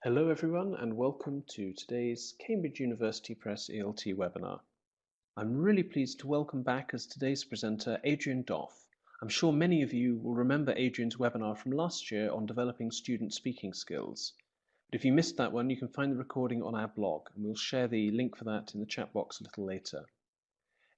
Hello everyone and welcome to today's Cambridge University Press ELT webinar. I'm really pleased to welcome back as today's presenter Adrian Doff. I'm sure many of you will remember Adrian's webinar from last year on developing student speaking skills. But if you missed that one, you can find the recording on our blog and we'll share the link for that in the chat box a little later.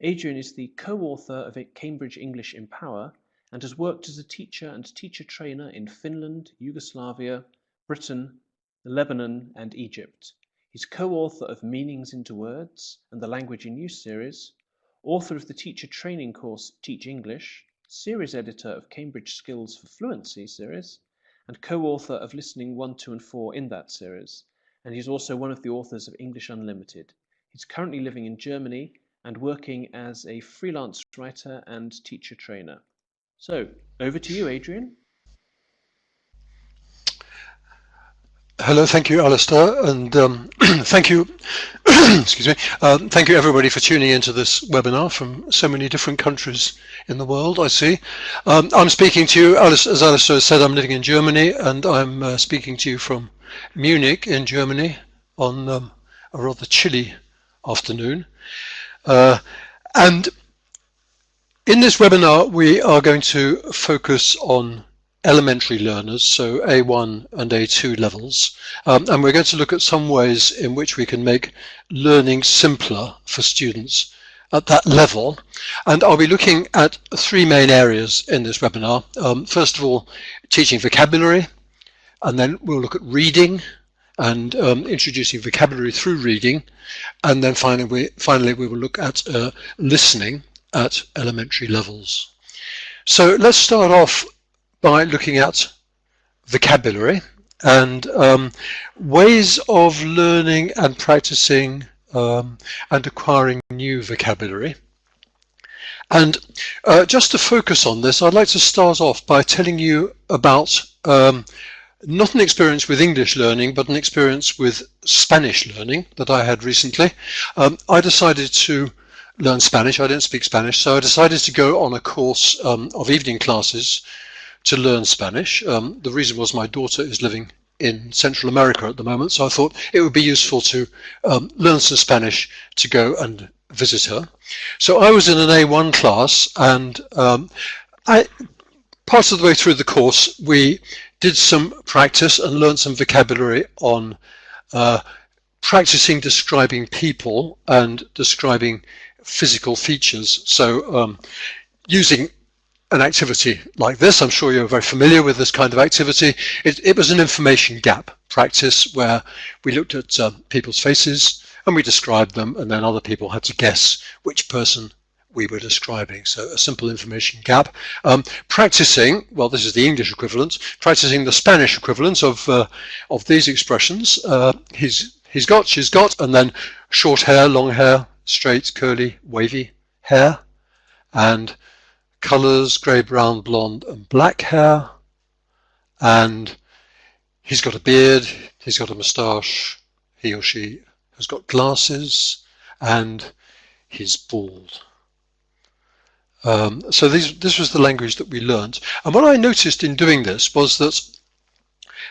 Adrian is the co-author of Cambridge English Empower and has worked as a teacher and teacher trainer in Finland, Yugoslavia, Britain, Lebanon and Egypt. He's co-author of Meanings into Words and the Language in Use series, author of the teacher training course Teach English, series editor of Cambridge Skills for Fluency series, and co-author of Listening 1, 2 and 4 in that series. And he's also one of the authors of English Unlimited. He's currently living in Germany and working as a freelance writer and teacher trainer. So, over to you, Adrian. Hello, thank you, Alistair, and thank you, excuse me, thank you everybody for tuning into this webinar from so many different countries in the world, I see. I'm speaking to you, as Alistair said, I'm living in Germany, and I'm speaking to you from Munich in Germany on a rather chilly afternoon. And in this webinar, we are going to focus on elementary learners, so A1 and A2 levels, and we're going to look at some ways in which we can make learning simpler for students at that level. And I'll be looking at three main areas in this webinar. First of all, teaching vocabulary, and then we'll look at reading and introducing vocabulary through reading, and then finally we will look at listening at elementary levels. So let's start off by looking at vocabulary and ways of learning and practicing and acquiring new vocabulary. And just to focus on this, I'd like to start off by telling you about not an experience with English learning, but an experience with Spanish learning that I had recently. I decided to learn Spanish. I don't speak Spanish, so I decided to go on a course of evening classes to learn Spanish. The reason was my daughter is living in Central America at the moment, so I thought it would be useful to learn some Spanish to go and visit her. So I was in an A1 class, and part of the way through the course we did some practice and learned some vocabulary on practicing describing people and describing physical features. So using an activity like this, I'm sure you're very familiar with this kind of activity. It was an information gap practice where we looked at people's faces and we described them, and then other people had to guess which person we were describing. So a simple information gap. Practicing, well, this is the English equivalent, practicing the Spanish equivalent of these expressions. He's got, she's got, and then short hair, long hair, straight, curly, wavy hair, and colours, grey, brown, blonde and black hair, and he's got a beard, he's got a moustache, he or she has got glasses, and he's bald. So this was the language that we learnt, and what I noticed in doing this was that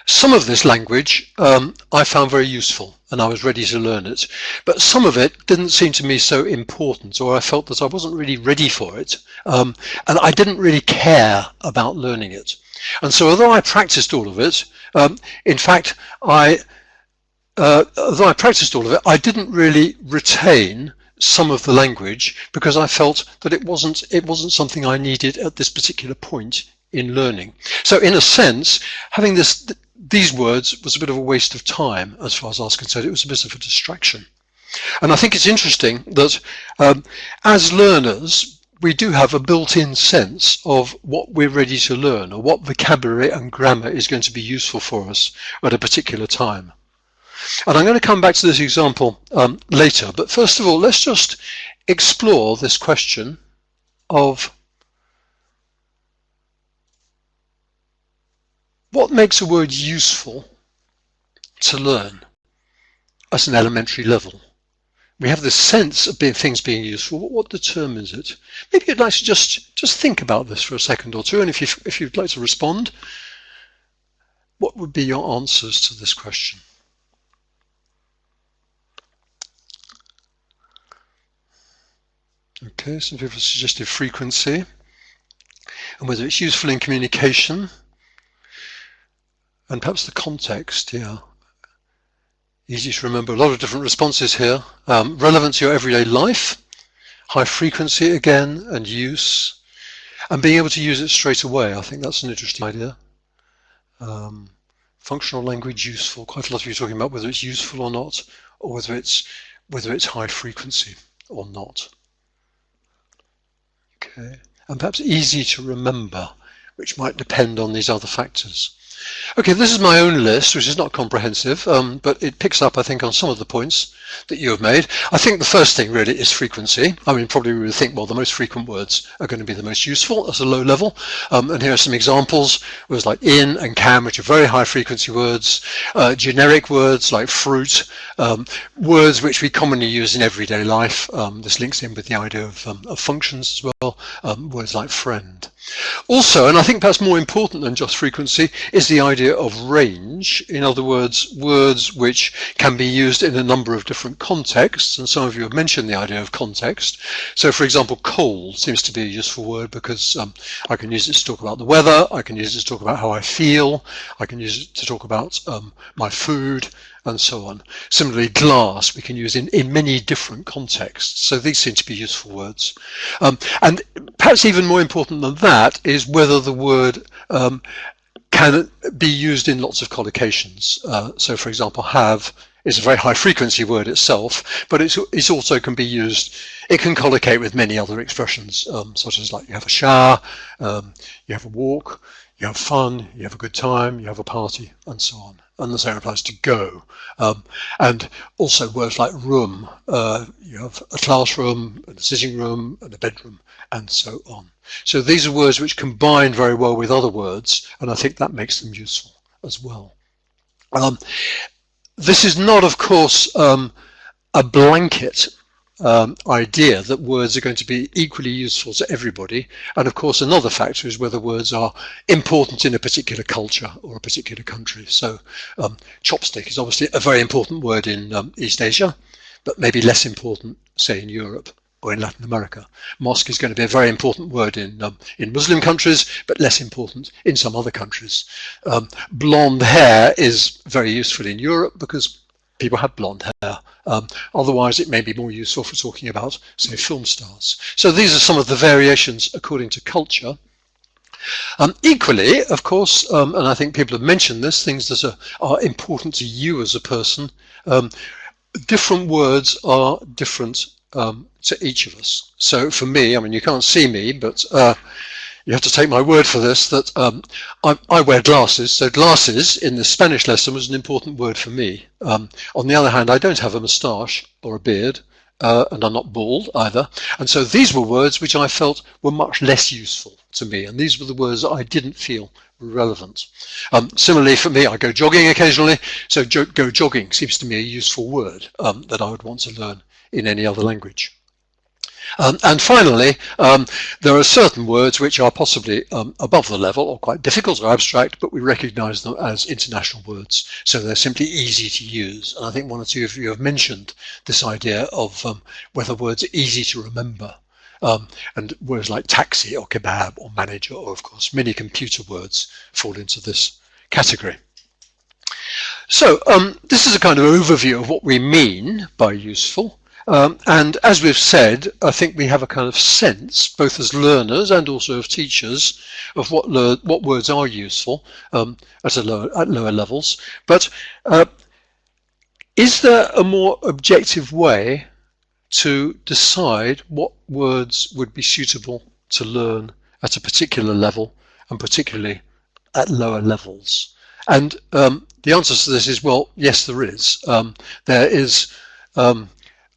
some of this language I found very useful and I was ready to learn it, but some of it didn't seem to me so important, or I felt that I wasn't really ready for it, and I didn't really care about learning it. And so although I practiced all of it, in fact although I practiced all of it, I didn't really retain some of the language because I felt that it wasn't something I needed at this particular point in learning. So in a sense, having these words was a bit of a waste of time as far as I was concerned. It was a bit of a distraction. And I think it's interesting that as learners, we do have a built-in sense of what we're ready to learn, or what vocabulary and grammar is going to be useful for us at a particular time. And I'm going to come back to this example later, but first of all, let's just explore this question of what makes a word useful to learn at an elementary level. We have this sense of things being useful. What determines it? Maybe you'd like to just think about this for a second or two, and if you'd like to respond, what would be your answers to this question? Okay, some people suggested frequency and whether it's useful in communication and perhaps the context. Yeah, easy to remember. A lot of different responses here. Relevant to your everyday life, high frequency again, and use, and being able to use it straight away. I think that's an interesting idea. Functional language useful. Quite a lot of you talking about whether it's useful or not, or whether it's high frequency or not. Okay, and perhaps easy to remember, which might depend on these other factors. Okay, this is my own list, which is not comprehensive, but it picks up, I think, on some of the points that you have made. I think the first thing really is frequency. I mean, probably we would think, well, the most frequent words are going to be the most useful at a low level. And here are some examples. Words like in and can, which are very high frequency words. Generic words like fruit. Words which we commonly use in everyday life. This links in with the idea of functions as well. Words like friend. Also, and I think perhaps more important than just frequency, is the idea of range. In other words, words which can be used in a number of different contexts, and some of you have mentioned the idea of context. So, for example, cold seems to be a useful word because I can use it to talk about the weather, I can use it to talk about how I feel, I can use it to talk about my food, and so on. Similarly, glass we can use in many different contexts, so these seem to be useful words. And perhaps even more important than that is whether the word can be used in lots of collocations. So, for example, have is a very high frequency word itself, but it also can be used, it can collocate with many other expressions, such as like you have a shower, you have a walk, you have fun, you have a good time, you have a party, and so on. And the same applies to go. And also words like room. You have a classroom, and a sitting room, and a bedroom, and so on. So these are words which combine very well with other words, and I think that makes them useful as well. This is not, of course, a blanket idea that words are going to be equally useful to everybody, and of course another factor is whether words are important in a particular culture or a particular country. So chopstick is obviously a very important word in East Asia, but maybe less important, say, in Europe or in Latin America. Mosque is going to be a very important word in Muslim countries, but less important in some other countries. Blonde hair is very useful in Europe because people have blonde hair. Otherwise, it may be more useful for talking about, say, film stars. So these are some of the variations according to culture. Equally, of course, and I think people have mentioned this, things that are important to you as a person, different words are different to each of us. So for me, I mean, you can't see me, but you have to take my word for this, that I wear glasses, so glasses in the Spanish lesson was an important word for me. On the other hand, I don't have a moustache or a beard, and I'm not bald either, and so these were words which I felt were much less useful to me, and these were the words that I didn't feel were relevant. Similarly for me, I go jogging occasionally, so go jogging seems to me a useful word that I would want to learn in any other language. And finally, there are certain words which are possibly above the level or quite difficult or abstract, but we recognize them as international words, so they're simply easy to use. And I think one or two of you have mentioned this idea of whether words are easy to remember. And words like taxi or kebab or manager, or of course many computer words fall into this category. So this is a kind of overview of what we mean by useful. And as we've said, I think we have a kind of sense, both as learners and also of teachers, of what words are useful at lower levels. But is there a more objective way to decide what words would be suitable to learn at a particular level, and particularly at lower levels? And the answer to this is, well, yes, there is. There is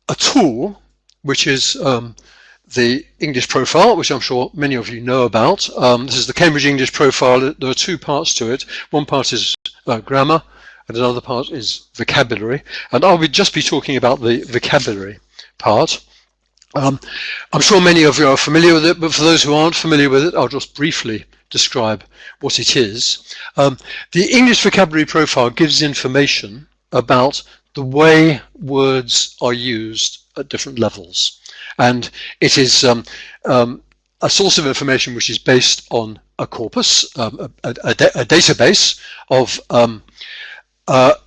a tool, which is the English profile, which I'm sure many of you know about. This is the Cambridge English profile. There are two parts to it. One part is grammar, and another part is vocabulary. And I will just be talking about the vocabulary part. I'm sure many of you are familiar with it, but for those who aren't familiar with it, I'll just briefly describe what it is. The English vocabulary profile gives information about the way words are used at different levels. and it is a source of information which is based on a corpus, a database of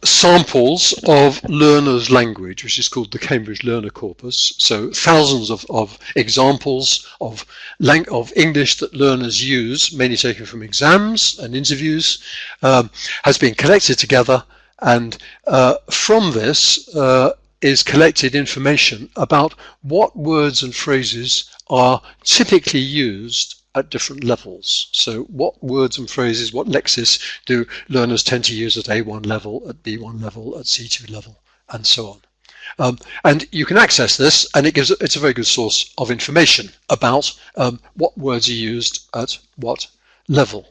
samples of learners' language, which is called the Cambridge Learner Corpus. So thousands of examples of English that learners use, mainly taken from exams and interviews, has been collected together, and from this is collected information about what words and phrases are typically used at different levels. So what words and phrases, what lexis do learners tend to use at A1 level, at B1 level, at C2 level, and so on. And you can access this, and it's a very good source of information about what words are used at what level.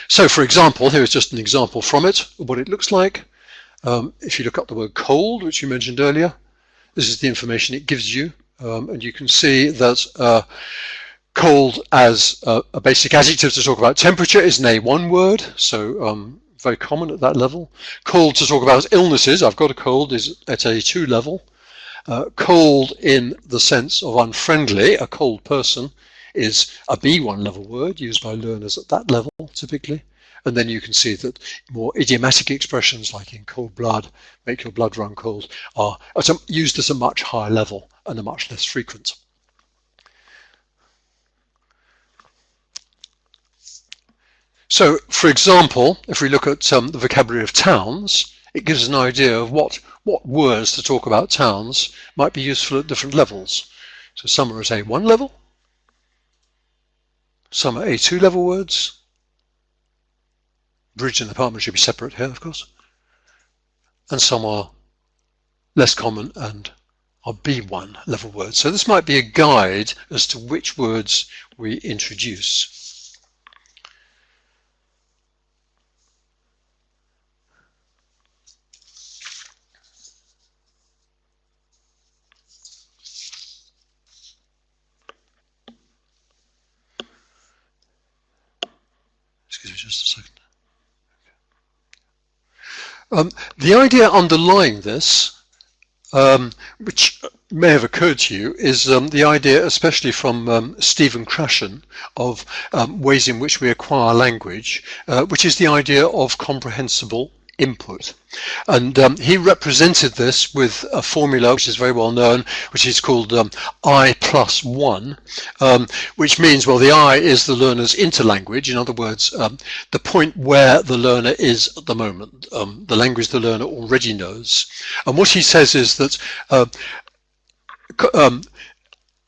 So for example, here is just an example from it, of what it looks like. If you look up the word cold, which you mentioned earlier, this is the information it gives you, and you can see that cold as a basic adjective to talk about temperature is an A1 word, so very common at that level. Cold to talk about illnesses, I've got a cold, is at A2 level. Cold in the sense of unfriendly, a cold person, is a B1 level word used by learners at that level typically. And then you can see that more idiomatic expressions like in cold blood, make your blood run cold, are used at a much higher level and are much less frequent. So, for example, if we look at the vocabulary of towns, it gives us an idea of what words to talk about towns might be useful at different levels. So some are at A1 level, some are A2 level words. Bridge and apartment should be separate here, of course. And some are less common and are B1 level words. So this might be a guide as to which words we introduce. Excuse me just a second. The idea underlying this, which may have occurred to you, is the idea, especially from Stephen Krashen, of ways in which we acquire language, which is the idea of comprehensible input. And he represented this with a formula which is very well known, which is called I+1, which means, well, the I is the learner's interlanguage. In other words, the point where the learner is at the moment, the language the learner already knows. And what he says is that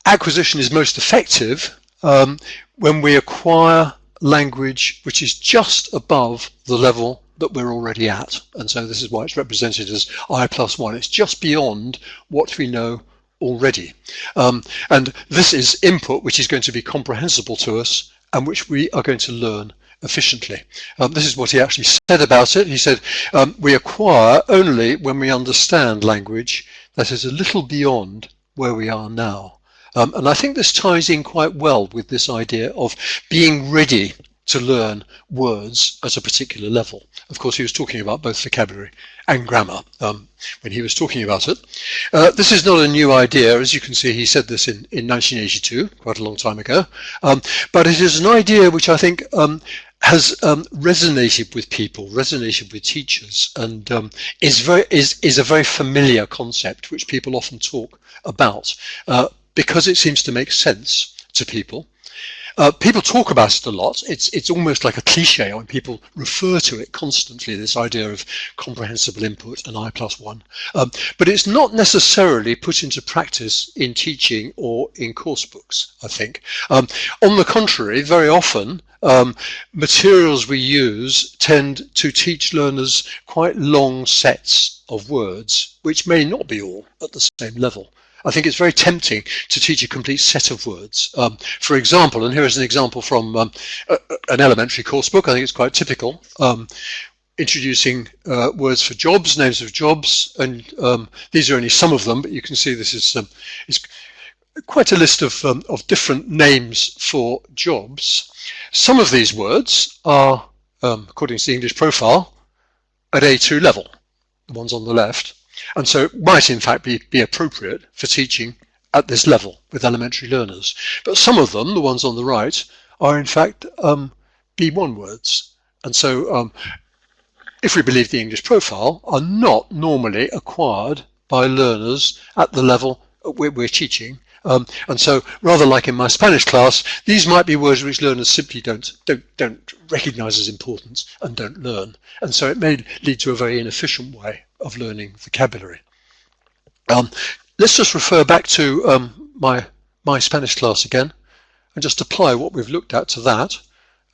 acquisition is most effective when we acquire language which is just above the level that we're already at. And so this is why it's represented as I+1. It's just beyond what we know already. And this is input which is going to be comprehensible to us and which we are going to learn efficiently. This is what he actually said about it. He said, we acquire only when we understand language that is a little beyond where we are now. And I think this ties in quite well with this idea of being ready to learn words at a particular level. Of course, he was talking about both vocabulary and grammar when he was talking about it. This is not a new idea. As you can see, he said this in 1982, quite a long time ago. But it is an idea which I think has resonated with people, resonated with teachers, and is a very familiar concept which people often talk about because it seems to make sense to people. People talk about it a lot. It's almost like a cliche when people refer to it constantly, this idea of comprehensible input and I+1. But it's not necessarily put into practice in teaching or in course books, I think. On the contrary, very often materials we use tend to teach learners quite long sets of words, which may not be all at the same level. I think it's very tempting to teach a complete set of words. For example, and here is an example from an elementary course book, I think it's quite typical, introducing words for jobs, names of jobs, and these are only some of them, but you can see this is quite a list of different names for jobs. Some of these words are, according to the English profile, at A2 level, the ones on the left. And so it might in fact be appropriate for teaching at this level with elementary learners. But some of them, the ones on the right, are in fact B1 words. And so if we believe the English profile, are not normally acquired by learners at the level we're teaching. And so, rather like in my Spanish class, these might be words which learners simply don't recognize as important and don't learn. And so it may lead to a very inefficient way of learning vocabulary. Let's just refer back to my Spanish class again and just apply what we've looked at to that.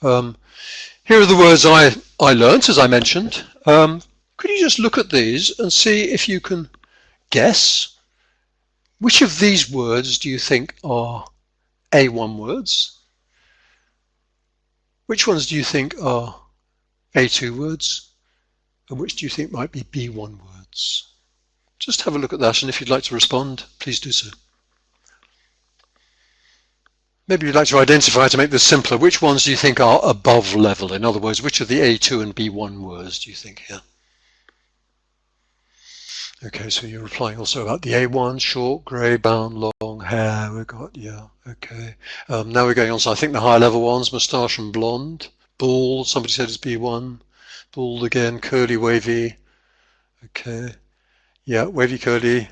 Here are the words I learnt, as I mentioned. Could you just look at these and see if you can guess which of these words do you think are A1 words? Which ones do you think are A2 words? And which do you think might be B1 words? Just have a look at that, and if you'd like to respond, please do so. Maybe you'd like to identify, to make this simpler, which ones do you think are above level? In other words, which of the A2 and B1 words do you think here? Okay, so you're replying also about the A1, short, grey, bound, long, hair, we've got, yeah, okay. Now we're going on, so I think the higher level ones, moustache and blonde, bald, somebody said it's B1, bald again, curly, wavy, okay, yeah, wavy, curly,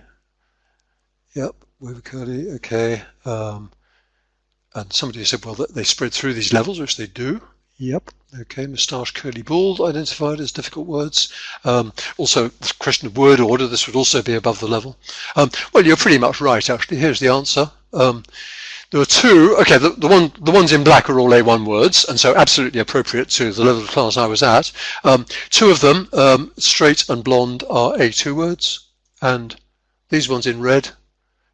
yep, wavy, curly, okay. And somebody said, well, they spread through these levels, which they do. Yep. Okay, moustache, curly, bald, identified as difficult words. Also, the question of word order, this would also be above the level. Well, you're pretty much right, actually. Here's the answer. There are two. Okay, the ones in black are all A1 words, and so absolutely appropriate to the level of class I was at. Two of them, straight and blonde, are A2 words, and these ones in red,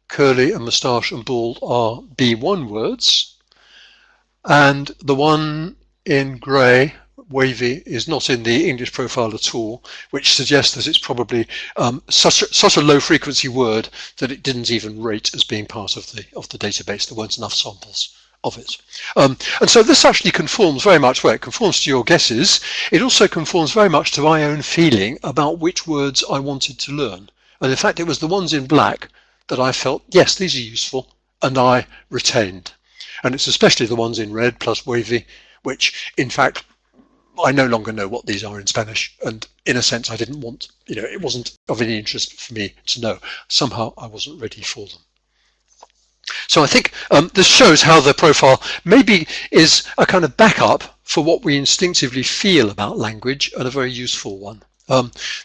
curly and moustache and bald, are B1 words, and the one in grey, wavy, is not in the English profile at all, which suggests that it's probably such a low frequency word that it didn't even rate as being part of the database. There weren't enough samples of it. And so this actually conforms very much, well, it conforms to your guesses. It also conforms very much to my own feeling about which words I wanted to learn. And in fact, it was the ones in black that I felt, yes, these are useful, and I retained. And it's especially the ones in red plus wavy, which in fact, I no longer know what these are in Spanish. And in a sense, I didn't want, it wasn't of any interest for me to know. Somehow I wasn't ready for them. So I think this shows how the profile maybe is a kind of backup for what we instinctively feel about language, and a very useful one.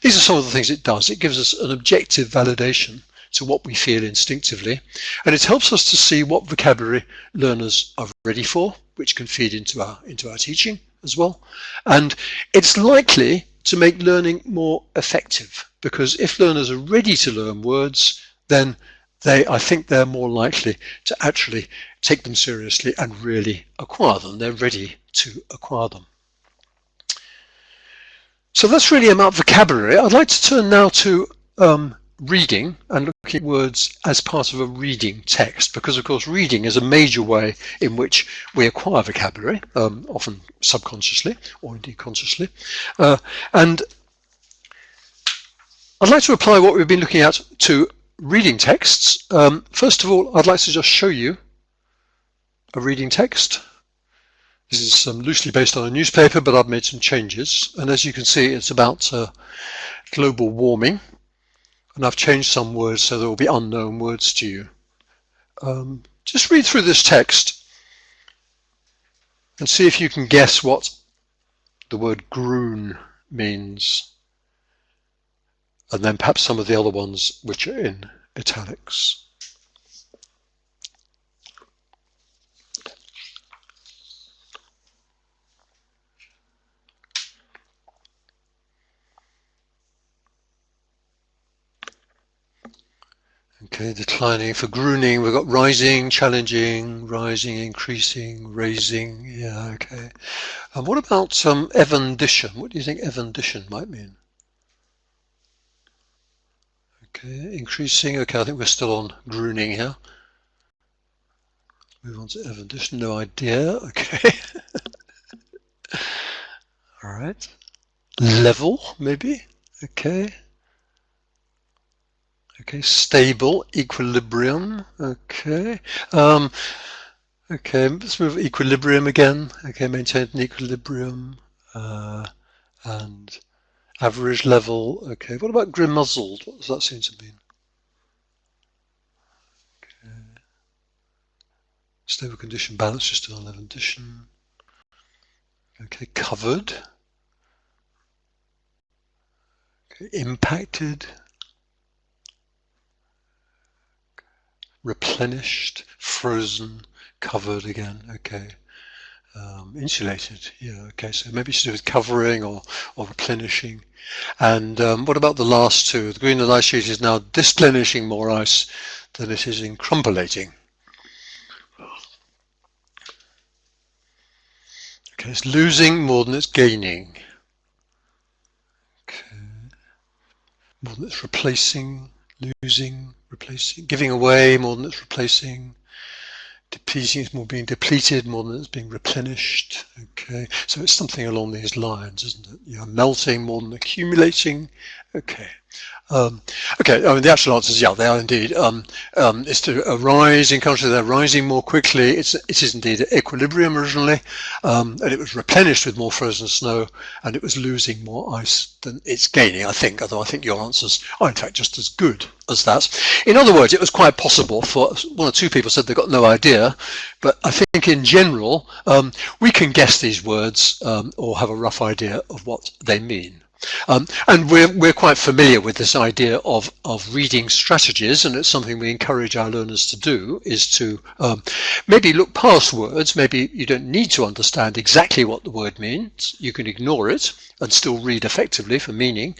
These are some of the things it does. It gives us an objective validation to what we feel instinctively, and it helps us to see what vocabulary learners are ready for, which can feed into our teaching as well. And it's likely to make learning more effective, because if learners are ready to learn words, then I think they're more likely to actually take them seriously and really acquire them. They're ready to acquire them. So that's really about vocabulary. I'd like to turn now to reading and looking at words as part of a reading text, because of course reading is a major way in which we acquire vocabulary, often subconsciously or indeed consciously. And I'd like to apply what we've been looking at to reading texts. First of all, I'd like to just show you a reading text. This is loosely based on a newspaper, but I've made some changes. And as you can see, it's about global warming. And I've changed some words so there will be unknown words to you. Just read through this text and see if you can guess what the word groon means. And then perhaps some of the other ones which are in italics. Okay, declining. For grooning, we've got rising, challenging, rising, increasing, raising. Yeah, okay. And what about evendition? What do you think evendition might mean? Okay, increasing. Okay, I think we're still on grooning here. Move on to evendition. No idea. Okay. All right. Level, maybe. Okay. Okay, stable, equilibrium. Okay. Okay, let's move equilibrium again. Okay, maintained an equilibrium and average level. Okay, what about grimuzzled? What does that seem to mean? Okay. Stable condition, balance, just an 11 condition. Okay, covered. Okay, impacted. Replenished, frozen, covered again. Okay. Insulated, yeah, okay, so maybe it's to do with covering or replenishing. And what about the last two? The Greenland ice sheet is now displenishing more ice than it is incrumpulating. Okay, it's losing more than it's gaining. Okay, more than it's replacing, losing, replacing, giving away more than it's replacing. Depleting is more being depleted more than it's being replenished. Okay, so it's something along these lines, isn't it? You're melting more than accumulating. Okay. Okay, I mean, the actual answer is yeah, they are indeed. It's to arise in countries that are rising more quickly. It is indeed at equilibrium originally, and it was replenished with more frozen snow, and it was losing more ice than it's gaining, I think, although I think your answers are in fact just as good as that. In other words, it was quite possible for one or two people said they've got no idea, but I think in general, we can guess these words or have a rough idea of what they mean. And we're quite familiar with this idea of reading strategies, and it's something we encourage our learners to do, is to maybe look past words. Maybe you don't need to understand exactly what the word means. You can ignore it and still read effectively for meaning,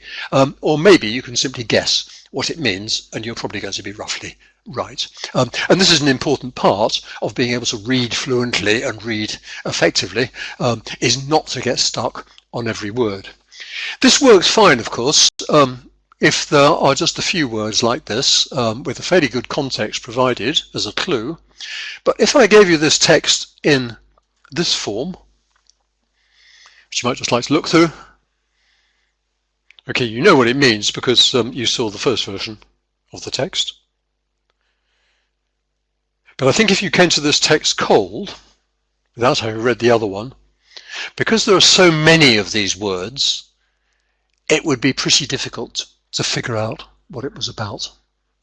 or maybe you can simply guess what it means, and you're probably going to be roughly right. And this is an important part of being able to read fluently and read effectively, is not to get stuck on every word. This works fine, of course, if there are just a few words like this with a fairly good context provided as a clue. But if I gave you this text in this form, which you might just like to look through, okay, you know what it means because you saw the first version of the text. But I think if you came to this text cold, without having read the other one, because there are so many of these words, it would be pretty difficult to figure out what it was about.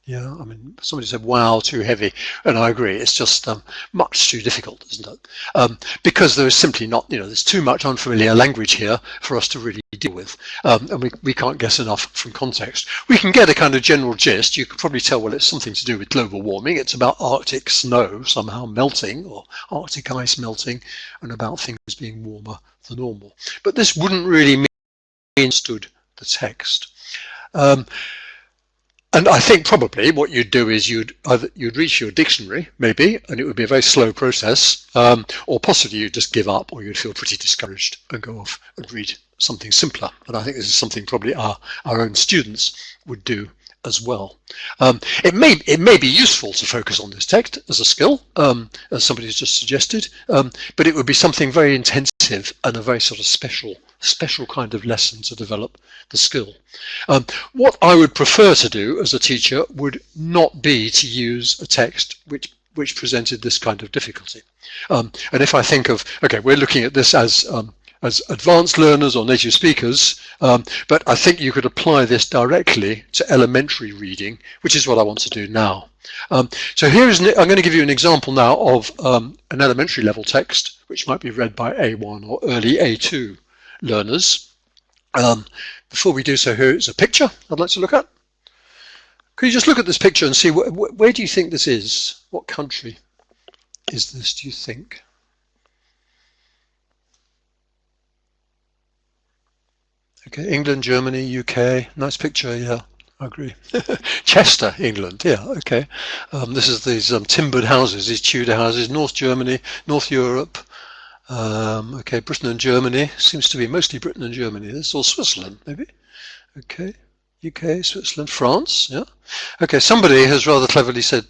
Yeah, I mean, somebody said, wow, too heavy. And I agree, it's just much too difficult, isn't it? Because there is simply not, there's too much unfamiliar language here for us to really deal with. And we can't guess enough from context. We can get a kind of general gist. You could probably tell, well, it's something to do with global warming. It's about Arctic snow somehow melting, or Arctic ice melting, and about things being warmer than normal. But this wouldn't really mean understood the text. And I think probably what you'd do is you'd reach your dictionary, maybe, and it would be a very slow process, or possibly you'd just give up, or you'd feel pretty discouraged and go off and read something simpler. And I think this is something probably our own students would do as well. It may be useful to focus on this text as a skill, as somebody has just suggested, but it would be something very intensive and a very sort of special kind of lesson to develop the skill. What I would prefer to do as a teacher would not be to use a text which presented this kind of difficulty. And if I think of, okay, we're looking at this as advanced learners or native speakers, but I think you could apply this directly to elementary reading, which is what I want to do now. So I'm going to give you an example now of an elementary level text, which might be read by A1 or early A2 learners. Before we do so, here is a picture I'd like to look at. Could you just look at this picture and see where do you think this is? What country is this, do you think? Okay, England, Germany, UK. Nice picture, yeah, I agree. Chester, England, yeah, okay. This is these timbered houses, these Tudor houses, North Germany, North Europe. Okay, Britain and Germany. Seems to be mostly Britain and Germany. This or Switzerland, maybe. Okay, UK, Switzerland, France, yeah. Okay, somebody has rather cleverly said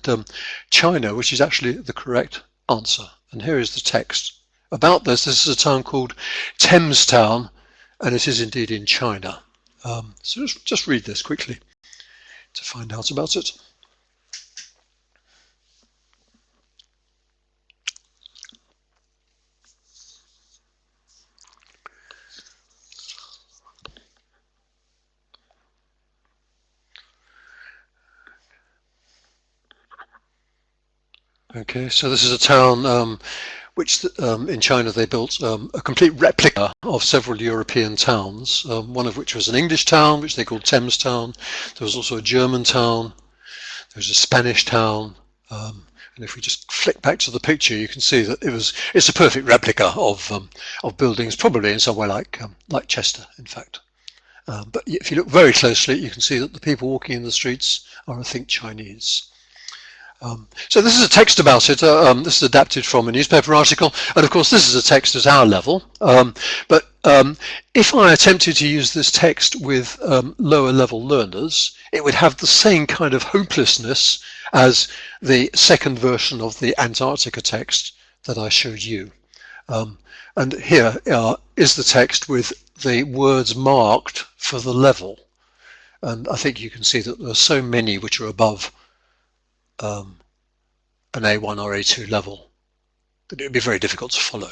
China, which is actually the correct answer. And here is the text about this. This is a town called Thamestown, and it is indeed in China. So just read this quickly. to find out about it. Okay, so this is a town which in China they built a complete replica of several European towns, one of which was an English town, which they called Thames Town. There was also a German town, there was a Spanish town, and if we just flick back to the picture, you can see that it's a perfect replica of buildings, probably in some way like Chester, in fact. But if you look very closely, you can see that the people walking in the streets are, I think, Chinese. So this is a text about it. This is adapted from a newspaper article, and of course this is a text at our level. But if I attempted to use this text with lower level learners, it would have the same kind of hopelessness as the second version of the Antarctica text that I showed you. And here is the text with the words marked for the level. And I think you can see that there are so many which are above an A1 or A2 level that it would be very difficult to follow.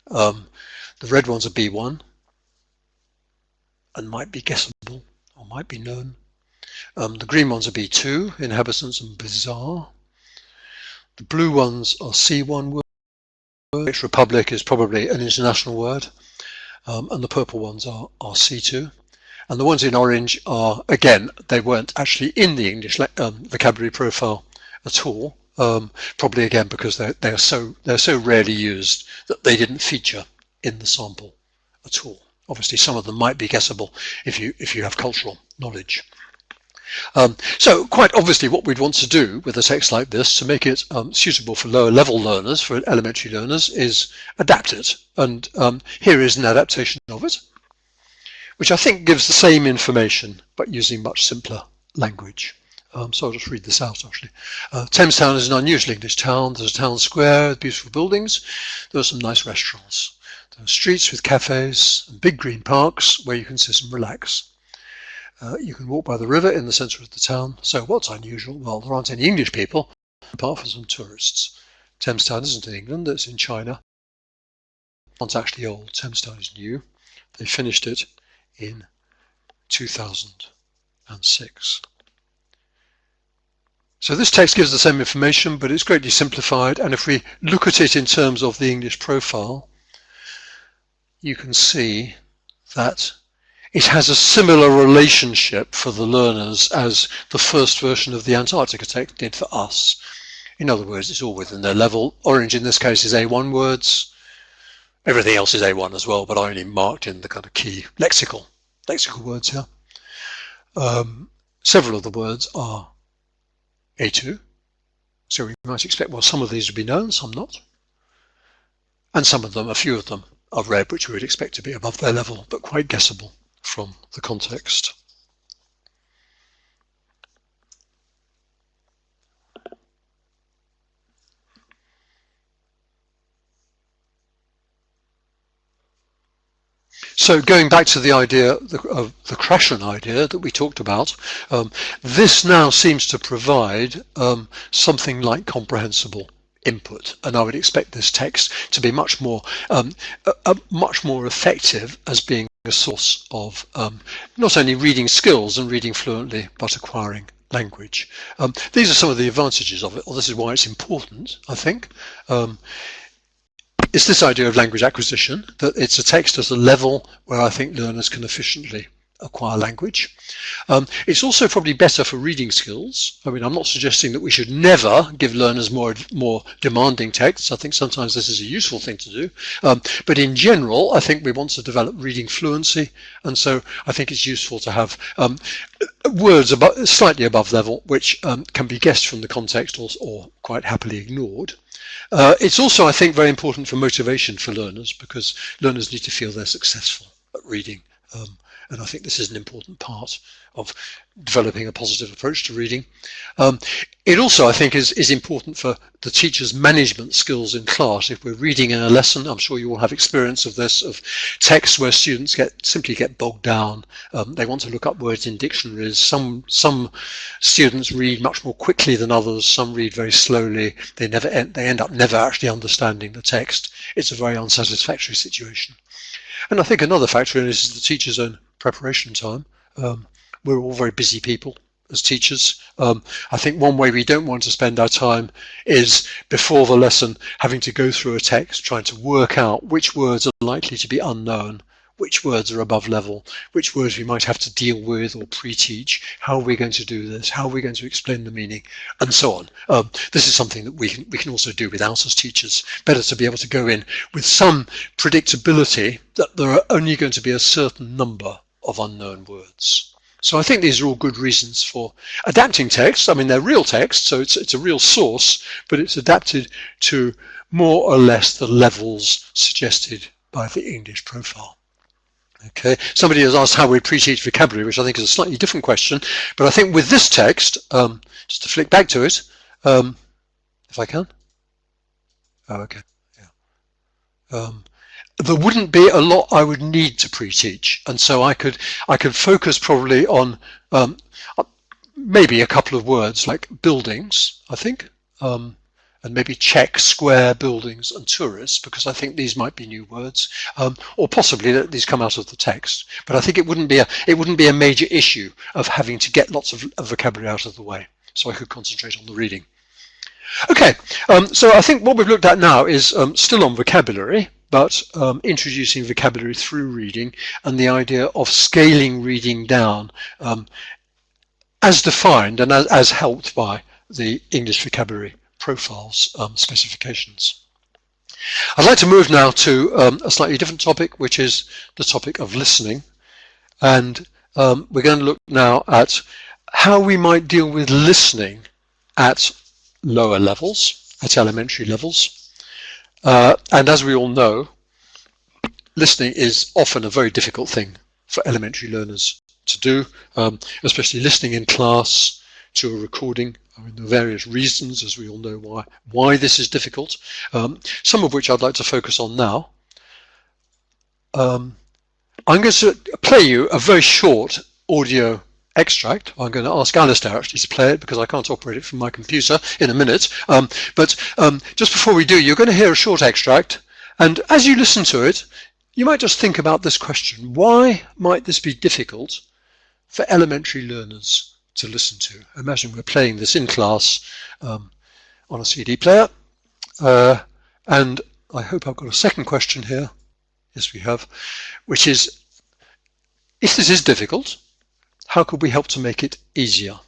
The red ones are B1 and might be guessable or might be known. The green ones are B2, inhabitants and bizarre. The blue ones are C1 words, which republic is probably an international word. And the purple ones are C2. And the ones in orange are, again, they weren't actually in the English vocabulary profile at all, probably again because they're so rarely used that they didn't feature in the sample at all. Obviously, some of them might be guessable if you have cultural knowledge. So quite obviously what we'd want to do with a text like this to make it suitable for lower level learners, for elementary learners, is adapt it. And here is an adaptation of it, which I think gives the same information but using much simpler language. So I'll just read this out actually. Thames Town is an unusual English town. There's a town square with beautiful buildings. There are some nice restaurants. There are streets with cafes and big green parks where you can sit and relax. You can walk by the river in the centre of the town. So what's unusual? Well, there aren't any English people apart from some tourists. Thames Town isn't in England, it's in China. It's actually old. Thames Town is new. They finished it in 2006. So this text gives the same information, but it's greatly simplified. And if we look at it in terms of the English profile, you can see that it has a similar relationship for the learners as the first version of the Antarctica text did for us. In other words, it's all within their level. Orange in this case is A1 words. Everything else is A1 as well, but I only marked in the kind of key lexical words here. Several of the words are A2. So we might expect, well, some of these would be known, some not. And some of them, a few of them, are red, which we would expect to be above their level, but quite guessable from the context. So going back to the idea of the Krashen idea that we talked about, this now seems to provide something like comprehensible input, and I would expect this text to be much more effective as being a source of not only reading skills and reading fluently, but acquiring language. These are some of the advantages of it, or this is why it's important, I think. It's this idea of language acquisition, that it's a text at a level where I think learners can efficiently acquire language. It's also probably better for reading skills. I mean, I'm not suggesting that we should never give learners more demanding texts. I think sometimes this is a useful thing to do. But in general, I think we want to develop reading fluency. And so I think it's useful to have words slightly above level, which can be guessed from the context or quite happily ignored. It's also, I think, very important for motivation for learners, because learners need to feel they're successful at reading And I think this is an important part of developing a positive approach to reading. It also, I think, is important for the teacher's management skills in class. If we're reading in a lesson, I'm sure you all have experience of this, of texts where students simply get bogged down. They want to look up words in dictionaries. Some students read much more quickly than others. Some read very slowly. They end up never actually understanding the text. It's a very unsatisfactory situation. And I think another factor in this is the teacher's own preparation time. We're all very busy people as teachers. I think one way we don't want to spend our time is before the lesson having to go through a text, trying to work out which words are likely to be unknown, which words are above level, which words we might have to deal with or pre-teach, how are we going to do this, how are we going to explain the meaning, and so on. This is something that we can also do without as teachers. Better to be able to go in with some predictability that there are only going to be a certain number of unknown words. So I think these are all good reasons for adapting text. I mean, they're real text, so it's a real source, but it's adapted to more or less the levels suggested by the English profile. Okay, somebody has asked how we pre-teach vocabulary, which I think is a slightly different question, but I think with this text, just to flick back to it, if I can. Oh, okay. Yeah. There wouldn't be a lot I would need to pre-teach, and so I could focus probably on maybe a couple of words like buildings, I think, and maybe check square, buildings, and tourists, because I think these might be new words, or possibly that these come out of the text. But I think it wouldn't be a major issue of having to get lots of vocabulary out of the way, so I could concentrate on the reading. Okay, so I think what we've looked at now is still on vocabulary, but introducing vocabulary through reading and the idea of scaling reading down as defined and as helped by the English vocabulary profiles specifications. I'd like to move now to a slightly different topic, which is the topic of listening. And we're going to look now at how we might deal with listening at lower levels, at elementary levels. And as we all know, listening is often a very difficult thing for elementary learners to do, especially listening in class to a recording. I mean, there are various reasons, as we all know, why this is difficult, some of which I'd like to focus on now. I'm going to play you a very short audio extract. I'm going to ask Alistair actually to play it because I can't operate it from my computer in a minute. But just before we do, you're going to hear a short extract, and as you listen to it, you might just think about this question: why might this be difficult for elementary learners to listen to? Imagine we're playing this in class on a CD player, and I hope I've got a second question here. Yes, we have, which is, if this is difficult, how could we help to make it easier?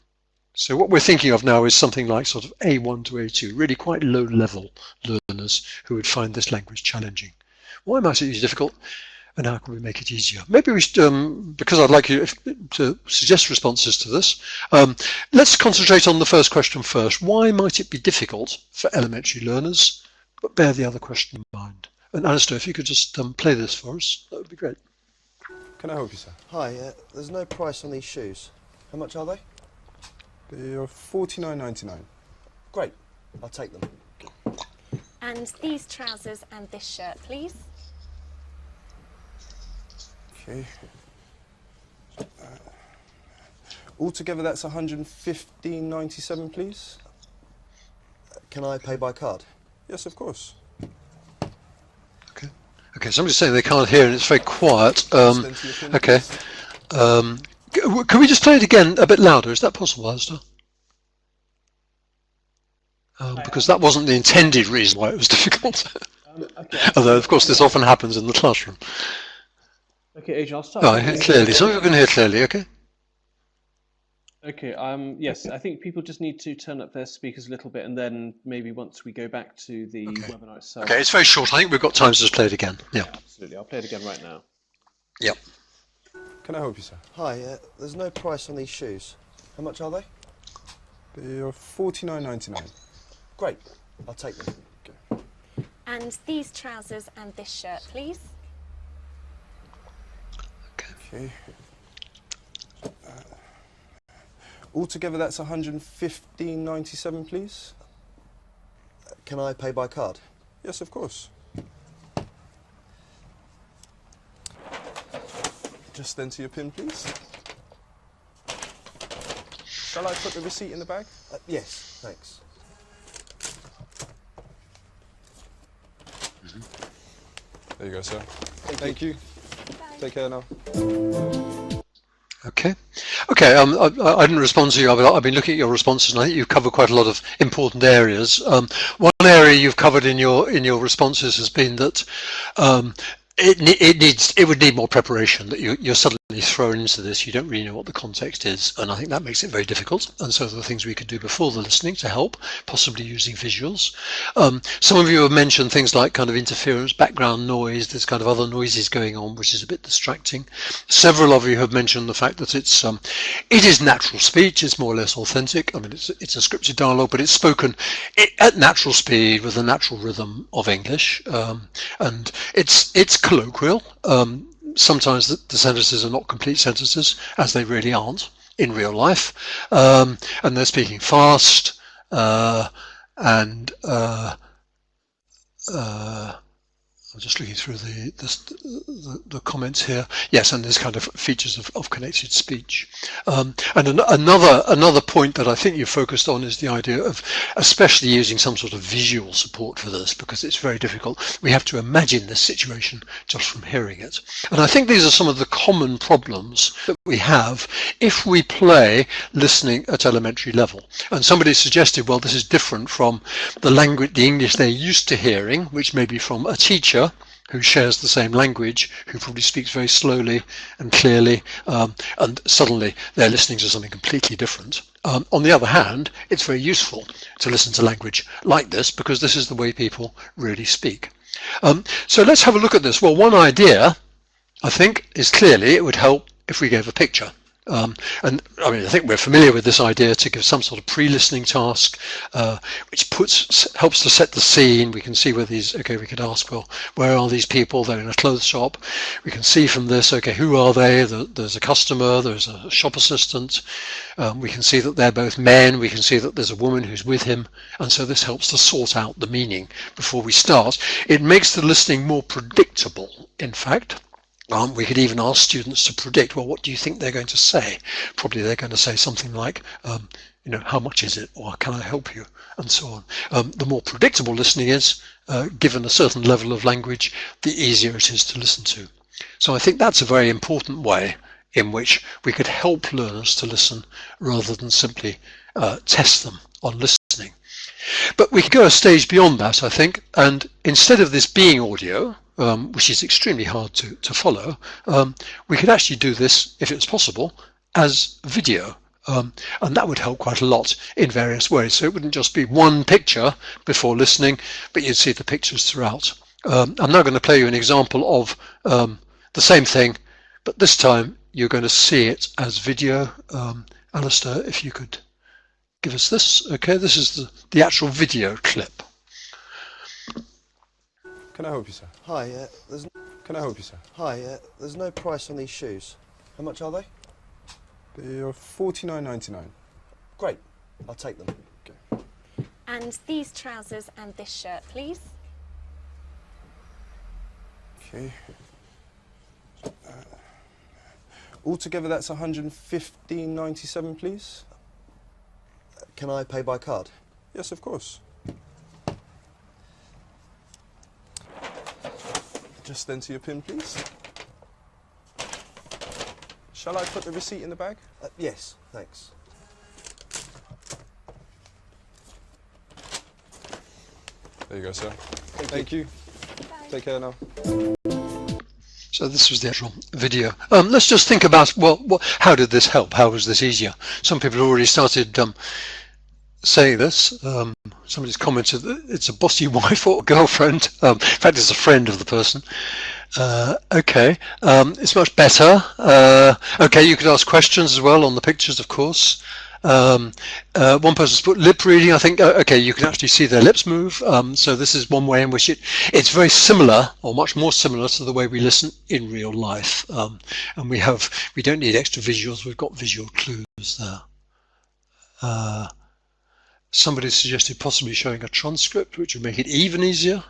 So what we're thinking of now is something like sort of A1 to A2, really quite low level learners who would find this language challenging. Why might it be difficult, and how can we make it easier? Maybe we should, because I'd like you to suggest responses to this, let's concentrate on the first question first. Why might it be difficult for elementary learners, but bear the other question in mind? And Alistair, if you could just play this for us, that would be great. Can I help you, sir? Hi, there's no price on these shoes. How much are they? They're $49.99. Great, I'll take them. And these trousers and this shirt, please. Okay. Altogether, that's $115.97, please. Can I pay by card? Yes, of course. Okay, somebody's saying they can't hear and it's very quiet. Okay. Can we just play it again a bit louder? Is that possible, Alistair? Because that wasn't the intended reason why it was difficult. Okay. Although, of course, this often happens in the classroom. Okay, Adrian, I'll start. Oh, I hear clearly. Some of you can hear clearly, okay? Okay, yes, I think people just need to turn up their speakers a little bit, and then maybe once we go back to the webinar itself. Okay, it's very short. I think we've got time to just play it again. Yeah. Absolutely, I'll play it again right now. Yep. Can I help you, sir? Hi, there's no price on these shoes. How much are they? They're $49.99. Great, I'll take them. Okay. And these trousers and this shirt, please. Okay. Altogether, that's 115.97, please. Can I pay by card? Yes, of course. Just enter your PIN, please. Shall I put the receipt in the bag? Yes, thanks. There you go, sir. Thank you. Take care now. Okay. Okay, I didn't respond to you, but I've been looking at your responses, and I think you've covered quite a lot of important areas. One area you've covered in your responses has been that it would need more preparation, that you're suddenly thrown into this, you don't really know what the context is, and I think that makes it very difficult. And so there are things we could do before the listening to help, possibly using visuals. Some of you have mentioned things like kind of interference, background noise, there's kind of other noises going on, which is a bit distracting. Several of you have mentioned the fact that it is natural speech, it's more or less authentic. I mean, it's a scripted dialogue, but it's spoken at natural speed with a natural rhythm of English, and it's colloquial. Sometimes the sentences are not complete sentences, as they really aren't in real life, and they're speaking fast, and I'm just looking through the comments here. Yes, and there's kind of features of connected speech. And another point that I think you focused on is the idea of especially using some sort of visual support for this, because it's very difficult. We have to imagine this situation just from hearing it. And I think these are some of the common problems that we have if we play listening at elementary level. And somebody suggested, well, this is different from the language, the English they're used to hearing, which may be from a teacher who shares the same language, who probably speaks very slowly and clearly, and suddenly they're listening to something completely different. On the other hand, it's very useful to listen to language like this, because this is the way people really speak. So let's have a look at this. Well, one idea, I think, is clearly it would help if we gave a picture. And I mean, I think we're familiar with this idea to give some sort of pre-listening task, which helps to set the scene. We can see where we could ask, well, where are these people? They're in a clothes shop. We can see from this, okay, who are they? There's a customer, there's a shop assistant. We can see that they're both men. We can see that there's a woman who's with him. And so this helps to sort out the meaning before we start. It makes the listening more predictable, in fact. We could even ask students to predict, well, what do you think they're going to say? Probably they're going to say something like, how much is it? Or can I help you? And so on. The more predictable listening is, given a certain level of language, the easier it is to listen to. So I think that's a very important way in which we could help learners to listen rather than simply test them on listening. But we could go a stage beyond that, I think, and instead of this being audio, which is extremely hard to follow, we could actually do this, if it's possible, as video. And that would help quite a lot in various ways. So it wouldn't just be one picture before listening, but you'd see the pictures throughout. I'm now going to play you an example of the same thing, but this time you're going to see it as video. Alistair, if you could give us this. Okay, this is the actual video clip. Can I help you, sir? Hi, Can I help you, sir? Hi, there's no price on these shoes. How much are they? They are $49.99. Great, I'll take them. Okay. And these trousers and this shirt, please. Okay. Altogether, that's 115.97, please. Can I pay by card? Yes, of course. Just enter your PIN, please. Shall I put the receipt in the bag? Yes, thanks. There you go, sir. Thank you. Take care now. So this was the actual video. Let's just think about, well, how did this help? How was this easier? Some people already started saying this. Somebody's commented that it's a bossy wife or girlfriend. In fact, it's a friend of the person. Okay, it's much better. Okay, you could ask questions as well on the pictures, of course. One person's put lip reading. I think, okay, you can actually see their lips move. So this is one way in which it's very similar, or much more similar, to the way we listen in real life. And we don't need extra visuals. We've got visual clues there. Somebody suggested possibly showing a transcript, which would make it even easier.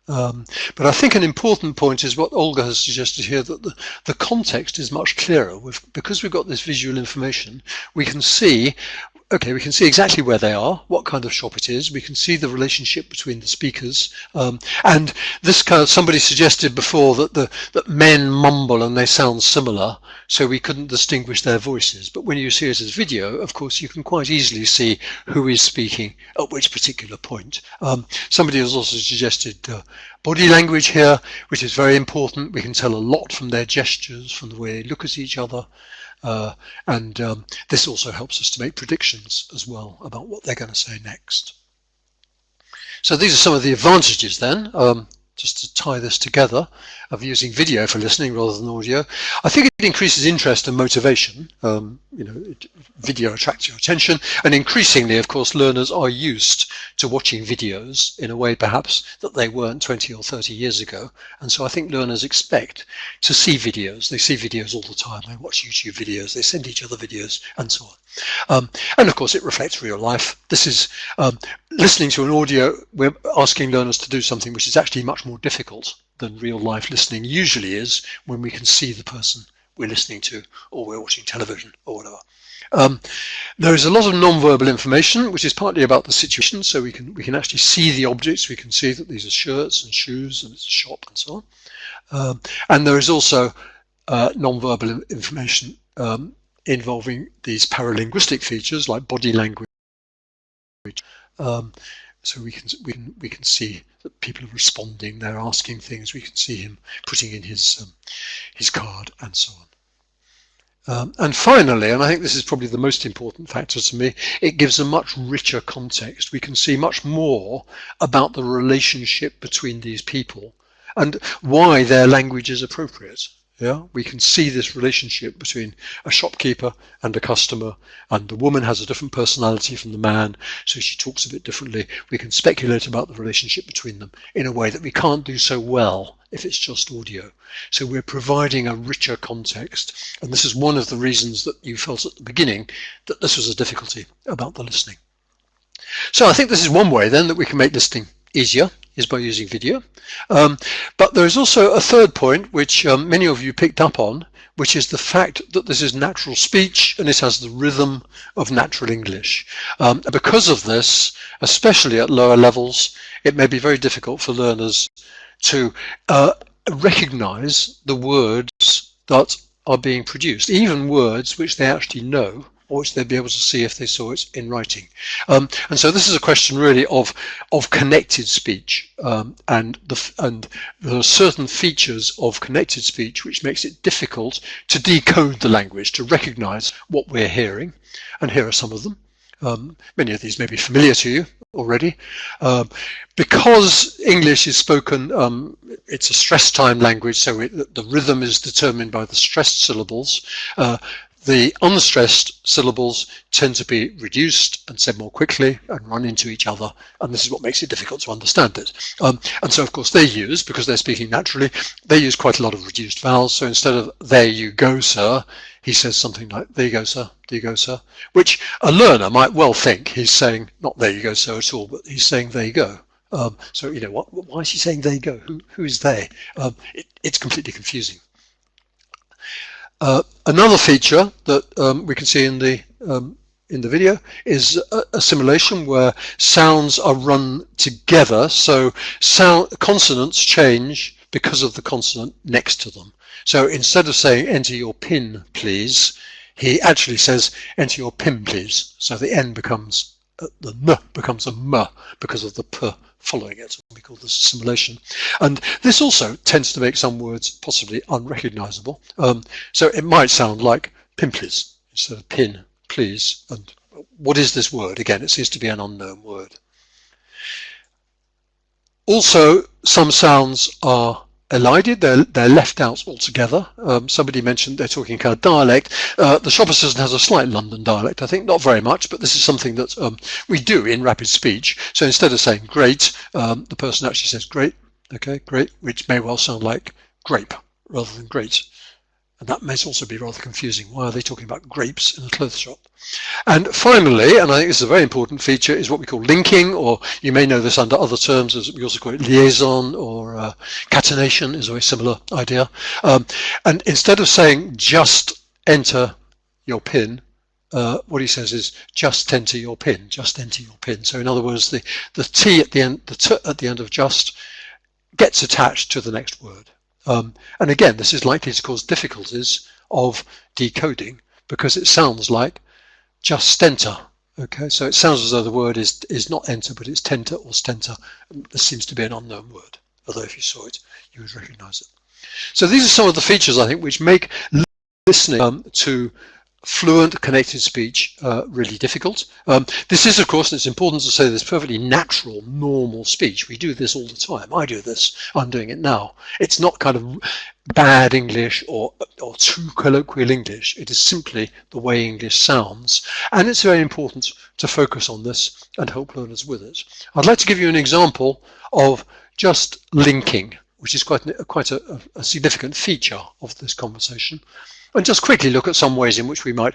But I think an important point is what Olga has suggested here, that the context is much clearer. Because we've got this visual information, we can see exactly where they are, what kind of shop it is. We can see the relationship between the speakers. And this somebody suggested before that men mumble and they sound similar, so we couldn't distinguish their voices. But when you see it as video, of course, you can quite easily see who is speaking at which particular point. Somebody has also suggested body language here, which is very important. We can tell a lot from their gestures, from the way they look at each other. And this also helps us to make predictions as well about what they're going to say next. So these are some of the advantages then, just to tie this together, of using video for listening rather than audio. I think it increases interest and motivation. Video attracts your attention, and increasingly, of course, learners are used to watching videos in a way perhaps that they weren't 20 or 30 years ago. And so I think learners expect to see videos. They see videos all the time. They watch YouTube videos. They send each other videos and so on. And of course, it reflects real life. This is listening to an audio. We're asking learners to do something which is actually much more difficult than real life listening usually is, when we can see the person we're listening to, or we're watching television or whatever. There is a lot of non-verbal information, which is partly about the situation, so we can actually see the objects. We can see that these are shirts and shoes and it's a shop and so on. And there is also non-verbal information involving these paralinguistic features like body language. So we can see that people are responding, they're asking things. We can see him putting in his card and so on. And finally, and I think this is probably the most important factor to me, it gives a much richer context. We can see much more about the relationship between these people and why their language is appropriate. Yeah, we can see this relationship between a shopkeeper and a customer, and the woman has a different personality from the man, so she talks a bit differently. We can speculate about the relationship between them in a way that we can't do so well if it's just audio. So we're providing a richer context, and this is one of the reasons that you felt at the beginning that this was a difficulty about the listening. So I think this is one way then that we can make listening easier, is by using video. But there is also a third point which many of you picked up on, which is the fact that this is natural speech and it has the rhythm of natural English. Because of this, especially at lower levels, it may be very difficult for learners to recognize the words that are being produced, even words which they actually know, or which they'd be able to see if they saw it in writing. And so this is a question really of connected speech, and there are certain features of connected speech which makes it difficult to decode the language, to recognize what we're hearing, and here are some of them. Many of these may be familiar to you already. Because English is spoken, it's a stress time language, so the rhythm is determined by the stressed syllables. The unstressed syllables tend to be reduced and said more quickly and run into each other, and this is what makes it difficult to understand it. And so, of course, they use, because they're speaking naturally, they use quite a lot of reduced vowels. So instead of "there you go, sir," he says something like "there you go, sir," "there you go, sir," which a learner might well think he's saying not "there you go, sir" at all, but he's saying "there you go." So, you know, why is he saying "there you go"? Who is they? It's completely confusing. Another feature that we can see in the video is assimilation, where sounds are run together. So consonants change because of the consonant next to them. So instead of saying "enter your PIN, please," he actually says "enter your PIN, please." So the N becomes the N becomes a M because of the P following it. We call this assimilation. And this also tends to make some words possibly unrecognizable. So it might sound like "pin, please" instead of "pin, please." And what is this word? Again, it seems to be an unknown word. Also, some sounds are elided, they're left out altogether. Somebody mentioned they're talking kind of dialect. The shop assistant has a slight London dialect, I think, not very much, but this is something that we do in rapid speech. So instead of saying great, the person actually says great, okay, great, which may well sound like grape rather than great. And that may also be rather confusing. Why are they talking about grapes in a clothes shop? And finally, and I think this is a very important feature, is what we call linking, or you may know this under other terms, as we also call it liaison, or catenation is a very similar idea. And instead of saying just enter your PIN, what he says is just enter your PIN, just enter your PIN. So in other words, the T at the end, the T at the end of just gets attached to the next word. And again, this is likely to cause difficulties of decoding because it sounds like just enter. Okay, so it sounds as though the word is not enter, but it's tenter or stenter. This seems to be an unknown word, although if you saw it, you would recognize it. So these are some of the features, I think, which make listening to fluent connected speech really difficult. This is, of course, and it's important to say this, perfectly natural, normal speech. We do this all the time. I do this. I'm doing it now. It's not kind of bad English or too colloquial English. It is simply the way English sounds. And it's very important to focus on this and help learners with it. I'd like to give you an example of just linking, which is quite a significant feature of this conversation. And just quickly look at some ways in which we might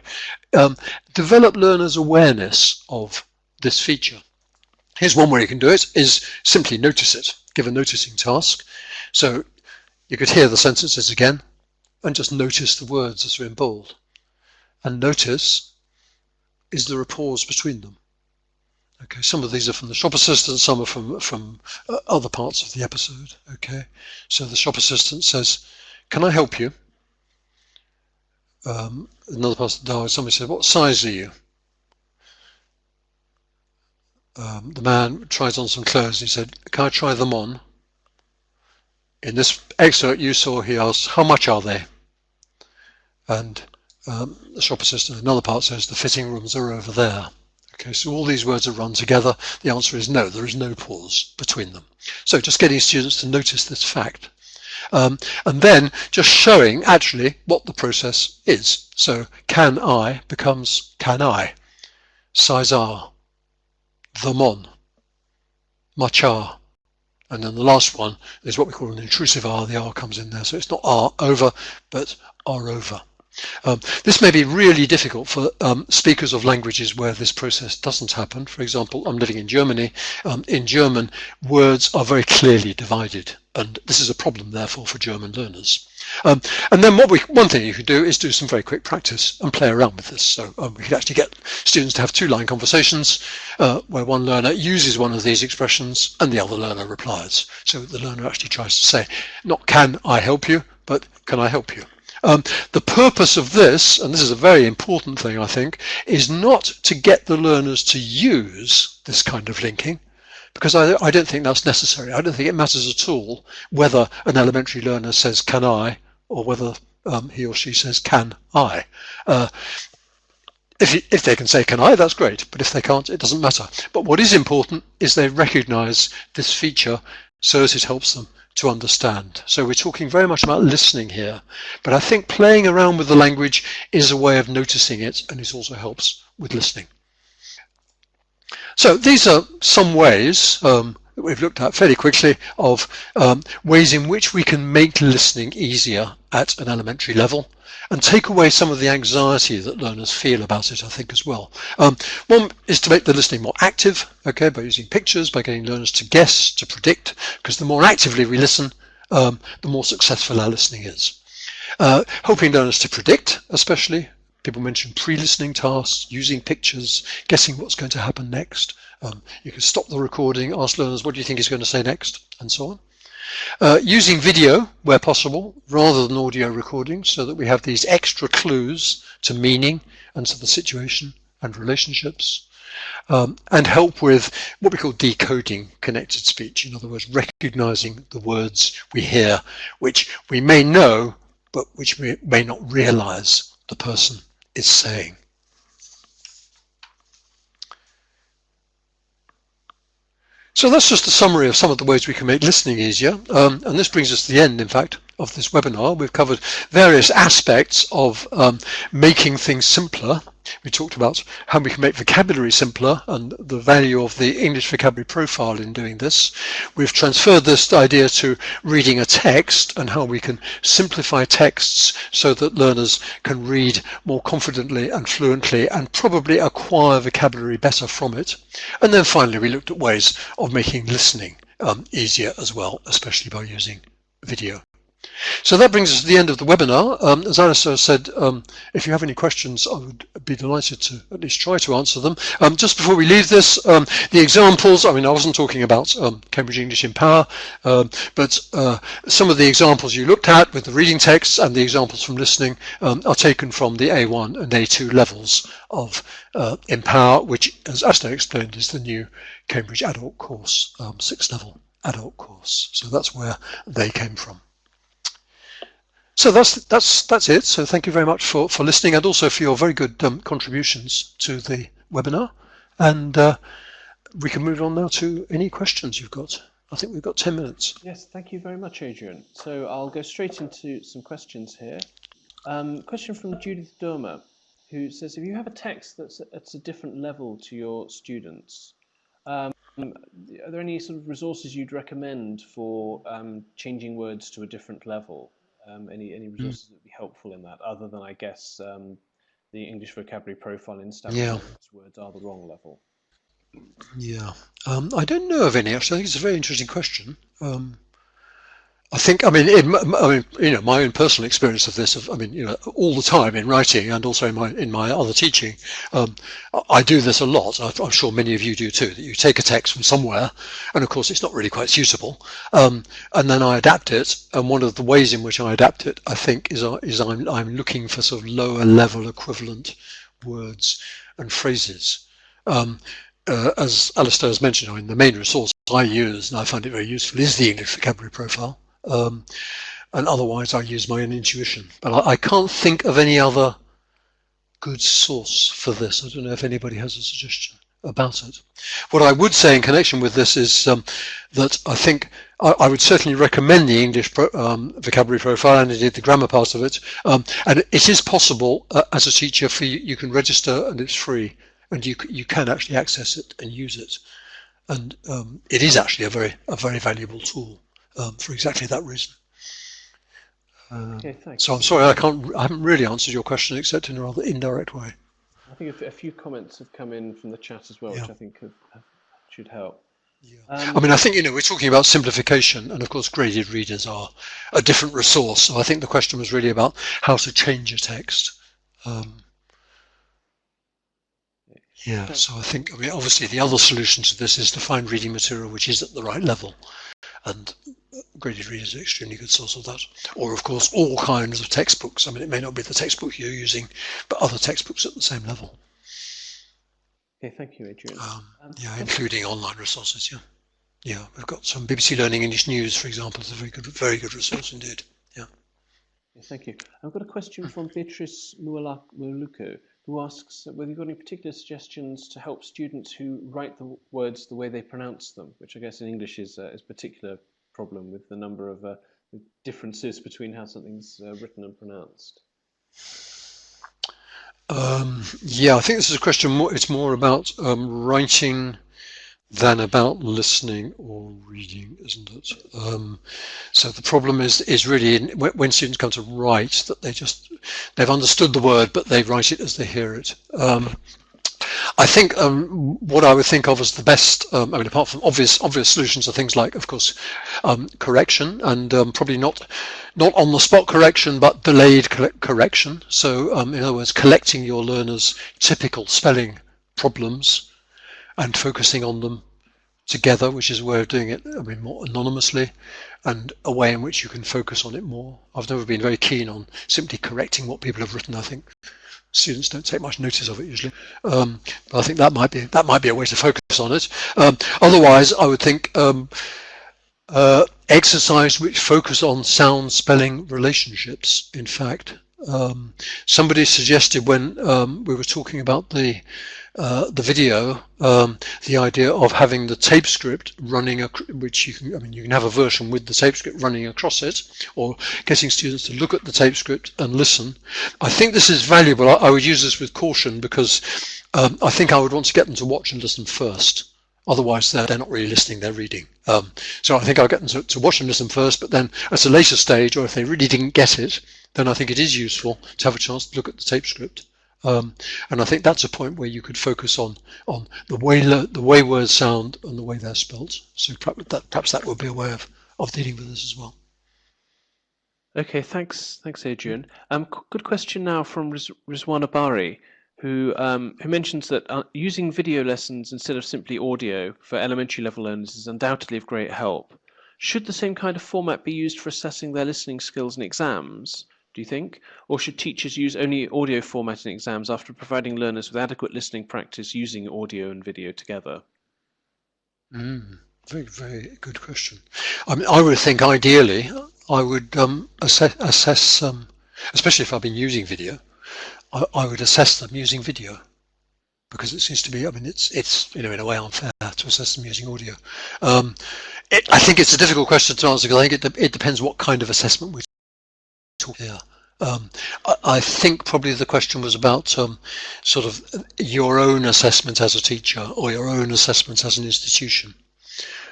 develop learners' awareness of this feature. Here's one way you can do it, is simply notice it, give a noticing task. So you could hear the sentences again and just notice the words as they're in bold. And notice, is there a pause between them? Okay, some of these are from the shop assistant, some are from other parts of the episode. Okay, so the shop assistant says, "Can I help you?" Another part of the dialogue, somebody said, "What size are you?" The man tries on some clothes and he said, "Can I try them on?" In this excerpt you saw, he asked, "How much are they?" And the shop assistant in another part says, "The fitting rooms are over there." Okay, so all these words are run together. The answer is no, there is no pause between them. So just getting students to notice this fact. And then just showing actually what the process is. So can I becomes can I, size are, them on, much are. And then the last one is what we call an intrusive R. The R comes in there. So it's not R over, but R over. This may be really difficult for speakers of languages where this process doesn't happen. For example, I'm living in Germany. In German, words are very clearly divided, and this is a problem, therefore, for German learners. And then one thing you could do is do some very quick practice and play around with this. So we could actually get students to have two-line conversations where one learner uses one of these expressions and the other learner replies. So the learner actually tries to say, not "Can I help you?" but "Can I help you?" The purpose of this, and this is a very important thing I think, is not to get the learners to use this kind of linking, because I don't think that's necessary. I don't think it matters at all whether an elementary learner says "can I" or whether he or she says "can I." If they can say "can I," that's great, but if they can't, it doesn't matter. But what is important is they recognize this feature so that it helps them to understand. So we're talking very much about listening here, but I think playing around with the language is a way of noticing it, and it also helps with listening. So these are some ways that we've looked at fairly quickly of ways in which we can make listening easier at an elementary level and take away some of the anxiety that learners feel about it, I think, as well. One is to make the listening more active, okay, by using pictures, by getting learners to guess, to predict, because the more actively we listen, the more successful our listening is. Helping learners to predict, especially. People mention pre-listening tasks, using pictures, guessing what's going to happen next. You can stop the recording, ask learners, what do you think he's going to say next, and so on. Using video where possible rather than audio recording, so that we have these extra clues to meaning and to the situation and relationships, and help with what we call decoding connected speech. In other words, recognizing the words we hear, which we may know, but which we may not realize the person is saying. So that's just a summary of some of the ways we can make listening easier. And this brings us to the end, in fact, of this webinar. We've covered various aspects of making things simpler. We talked about how we can make vocabulary simpler and the value of the English vocabulary profile in doing this. We've transferred this idea to reading a text and how we can simplify texts so that learners can read more confidently and fluently and probably acquire vocabulary better from it. And then finally, we looked at ways of making listening easier as well, especially by using video. So that brings us to the end of the webinar. As Alistair said, if you have any questions, I would be delighted to at least try to answer them. Just before we leave this, the examples, I mean, I wasn't talking about Cambridge English in Power, but some of the examples you looked at with the reading texts and the examples from listening are taken from the A1 and A2 levels of Empower, which, as Alistair explained, is the new Cambridge adult course, 6th level adult course. So that's where they came from. So that's it. So thank you very much for listening and also for your very good contributions to the webinar. And we can move on now to any questions you've got. I think we've got 10 minutes. Yes, thank you very much, Adrian. So I'll go straight into some questions here. Question from Judith Dormer, who says, if you have a text that's at a different level to your students, are there any sort of resources you'd recommend for changing words to a different level? Any resources that would be helpful in that, other than, I guess, the English vocabulary profile in Stanford words are the wrong level? Yeah, I don't know of any, actually. I think it's a very interesting question. I think, my own personal experience of this, all the time in writing and also in my other teaching, I do this a lot. I'm sure many of you do too, that you take a text from somewhere, and of course it's not really quite suitable, and then I adapt it. And one of the ways in which I adapt it, I think, is I'm looking for sort of lower level equivalent words and phrases. As Alistair has mentioned, the main resource I use, and I find it very useful, is the English vocabulary profile. And otherwise I use my own intuition, but I can't think of any other good source for this. I don't know if anybody has a suggestion about it. What I would say in connection with this is that I think I would certainly recommend the English vocabulary profile and indeed the grammar part of it, and it is possible as a teacher for you can register, and it's free, and you can actually access it and use it, and it is actually a very valuable tool. For exactly that reason. Okay, thanks. So I'm sorry, I haven't really answered your question except in a rather indirect way. I think a few comments have come in from the chat as well, which I think should help. Yeah. I think, we're talking about simplification, and of course graded readers are a different resource. So I think the question was really about how to change a text. So I think, obviously the other solution to this is to find reading material which is at the right level. And graded readers are an extremely good source of that. Or, of course, all kinds of textbooks. It may not be the textbook you're using, but other textbooks at the same level. Okay, thank you, Adrian. Including online resources, Yeah, we've got some BBC Learning English News, for example, is a very good resource indeed. Yeah. Thank you. I've got a question from Beatrice Mualuko, who asks whether you've got any particular suggestions to help students who write the words the way they pronounce them, which I guess in English is a particular problem with the number of differences between how something's written and pronounced. I think this is a question it's more about writing than about listening or reading, isn't it? So the problem is really when students come to write, that they've understood the word, but they write it as they hear it. I think what I would think of as the best, apart from obvious solutions, are things like, of course, correction, and probably not on the spot correction, but delayed correction. So in other words, collecting your learners' typical spelling problems and focusing on them together, which is a way of doing it, more anonymously, and a way in which you can focus on it more. I've never been very keen on simply correcting what people have written. I think students don't take much notice of it usually, but I think that might be a way to focus on it. Otherwise, I would think exercise which focus on sound spelling relationships, in fact, Somebody suggested when we were talking about the video, the idea of having the tape script running, which you can, I mean, you can have a version with the tape script running across it, or getting students to look at the tape script and listen. I think this is valuable. I would use this with caution because I think I would want to get them to watch and listen first. Otherwise, they're not really listening, they're reading. So I think I'll get them to watch and listen first, but then at a later stage, or if they really didn't get it, then I think it is useful to have a chance to look at the tape script. And I think that's a point where you could focus on the way words sound and the way they're spelt. So perhaps that would be a way of dealing with this as well. Okay, thanks, Adrian. Good question now from Rizwan Abari, who mentions that using video lessons instead of simply audio for elementary level learners is undoubtedly of great help. Should the same kind of format be used for assessing their listening skills in exams, do you think? Or should teachers use only audio format in exams after providing learners with adequate listening practice using audio and video together? Very, very good question. I mean, I would think ideally I would assess, especially if I've been using video, I would assess them using video, because it seems to be, I mean, it's in a way unfair to assess them using audio. I think it's a difficult question to answer because I think it depends what kind of assessment we're talking here. I think probably the question was about sort of your own assessment as a teacher or your own assessment as an institution.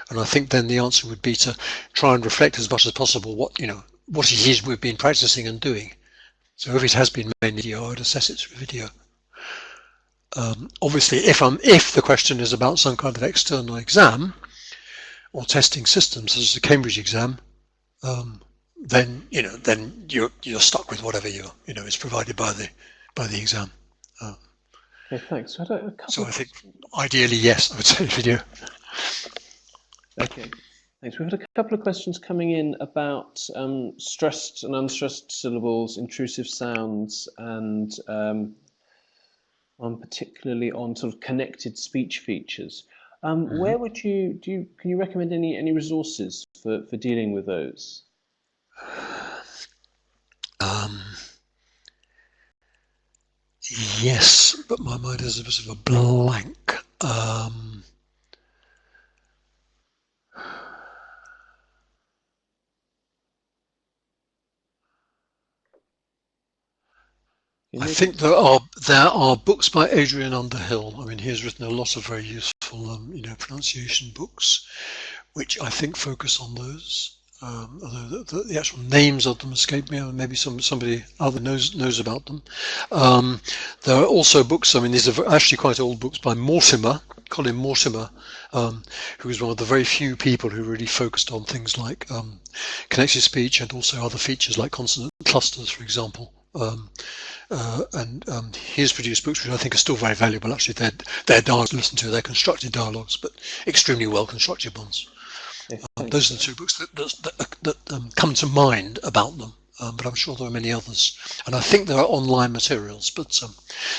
And I think then the answer would be to try and reflect as much as possible what it is we've been practicing and doing. So if it has been mainly video, I would assess it through video. Obviously, if the question is about some kind of external exam or testing system, such as the Cambridge exam, then you're stuck with whatever is provided by the exam. Okay, thanks. So I think ideally, yes, I would say video. Okay, thanks. We've had a couple of questions coming in about stressed and unstressed syllables, intrusive sounds, and particularly on sort of connected speech features. Where would can you recommend any resources for dealing with those? Yes, but my mind is a bit of a blank. I think there are books by Adrian Underhill. I mean, he has written a lot of very useful, pronunciation books, which I think focus on those. Although the actual names of them escape me, or maybe somebody other knows about them. There are also books. I mean, these are actually quite old books by Colin Mortimer, who is one of the very few people who really focused on things like connected speech and also other features like consonant clusters, for example. And he has produced books which I think are still very valuable. Actually, they're dialogues to listen to. They're constructed dialogues, but extremely well constructed ones. Those are the two books that come to mind about them, but I'm sure there are many others. And I think there are online materials, but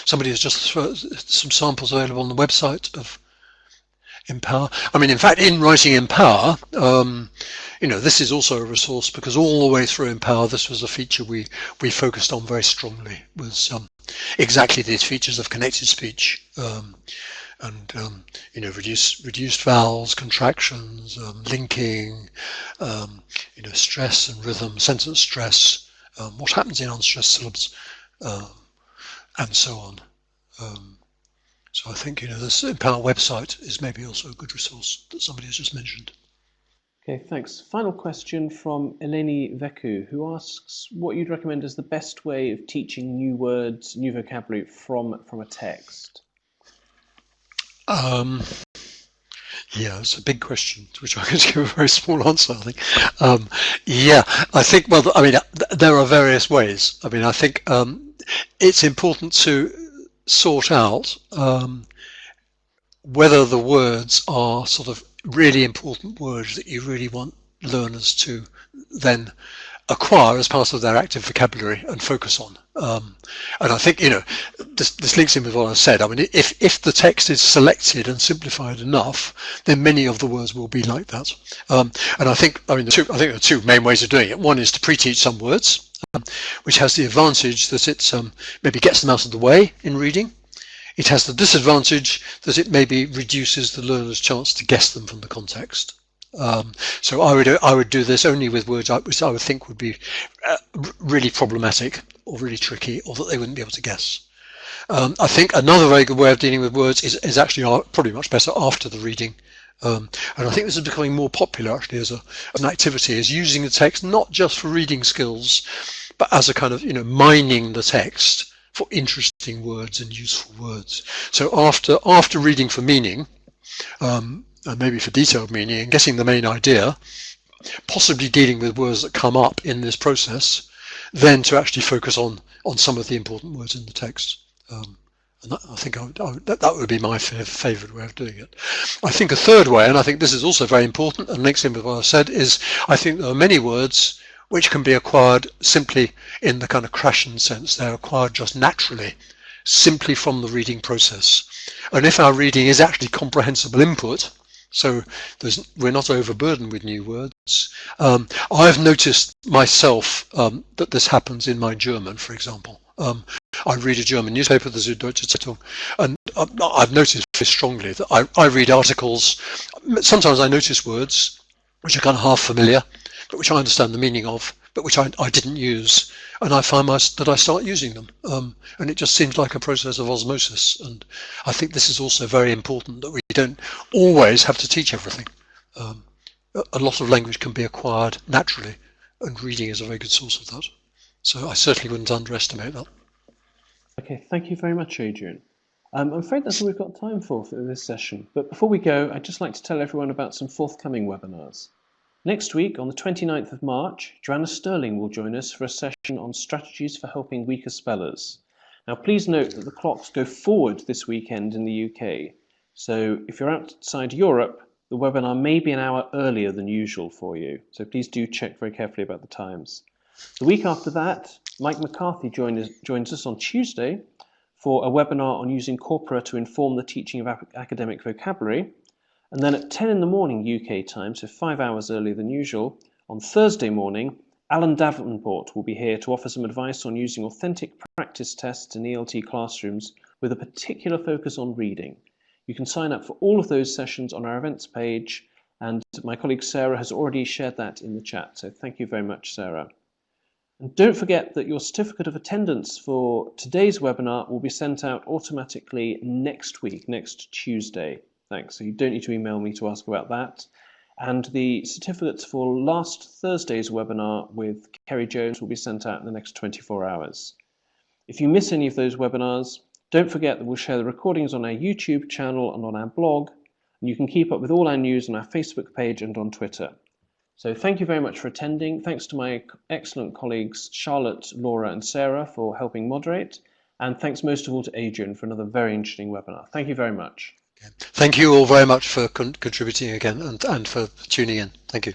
somebody has just some samples available on the website of Empower. I mean, in fact, in writing Empower, this is also a resource because all the way through Empower, this was a feature we focused on very strongly, was exactly these features of connected speech. And reduced vowels, contractions, linking, stress and rhythm, sentence stress, what happens in unstressed syllables, and so on. So I think this Empower website is maybe also a good resource that somebody has just mentioned. Okay, thanks. Final question from Eleni Veku, who asks what you'd recommend as the best way of teaching new words, new vocabulary from a text. Yeah, it's a big question to which I can give a very small answer, I think. I think, well, I mean, there are various ways. I mean, I think it's important to sort out whether the words are sort of really important words that you really want learners to then acquire as part of their active vocabulary and focus on. And I think, this links in with what I said. I mean, if the text is selected and simplified enough, then many of the words will be like that. And I think there are two main ways of doing it. One is to pre-teach some words, which has the advantage that it maybe gets them out of the way in reading. It has the disadvantage that it maybe reduces the learner's chance to guess them from the context. So I would do this only with words which I would think would be really problematic or really tricky, or that they wouldn't be able to guess. I think another very good way of dealing with words is actually probably much better after the reading. And I think this is becoming more popular actually as an activity, is using the text not just for reading skills, but as a kind of, mining the text for interesting words and useful words. So after reading for meaning, and maybe for detailed meaning, and getting the main idea, possibly dealing with words that come up in this process, then to actually focus on some of the important words in the text. And I think that would be my favourite way of doing it. I think a third way, and I think this is also very important and links in with what I said, is I think there are many words which can be acquired simply in the kind of Krashen sense. They're acquired just naturally, simply from the reading process. And if our reading is actually comprehensible input, so we're not overburdened with new words, I've noticed myself that this happens in my German, for example. I read a German newspaper, the Süddeutsche Zeitung, and I've noticed very strongly that I read articles. Sometimes I notice words which are kind of half familiar, but which I understand the meaning of, but which I didn't use, and I find that I start using them. And it just seems like a process of osmosis. And I think this is also very important, that we don't always have to teach everything. A lot of language can be acquired naturally, and reading is a very good source of that. So I certainly wouldn't underestimate that. Okay, thank you very much, Adrian. I'm afraid that's all we've got time for this session. But before we go, I'd just like to tell everyone about some forthcoming webinars. Next week, on the 29th of March, Joanna Sterling will join us for a session on strategies for helping weaker spellers. Now, please note that the clocks go forward this weekend in the UK. So if you're outside Europe, the webinar may be an hour earlier than usual for you. So please do check very carefully about the times. The week after that, Mike McCarthy joins us on Tuesday for a webinar on using corpora to inform the teaching of academic vocabulary. And then at 10 in the morning UK time, so 5 hours earlier than usual, on Thursday morning, Alan Davenport will be here to offer some advice on using authentic practice tests in ELT classrooms with a particular focus on reading. You can sign up for all of those sessions on our events page, and my colleague Sarah has already shared that in the chat, so thank you very much, Sarah. And don't forget that your certificate of attendance for today's webinar will be sent out automatically next week, next Tuesday. Thanks. So you don't need to email me to ask about that. And the certificates for last Thursday's webinar with Kerry Jones will be sent out in the next 24 hours. If you miss any of those webinars, don't forget that we'll share the recordings on our YouTube channel and on our blog. And you can keep up with all our news on our Facebook page and on Twitter. So thank you very much for attending. Thanks to my excellent colleagues Charlotte, Laura and Sarah for helping moderate. And thanks most of all to Adrian for another very interesting webinar. Thank you very much. Thank you all very much for contributing again and for tuning in. Thank you.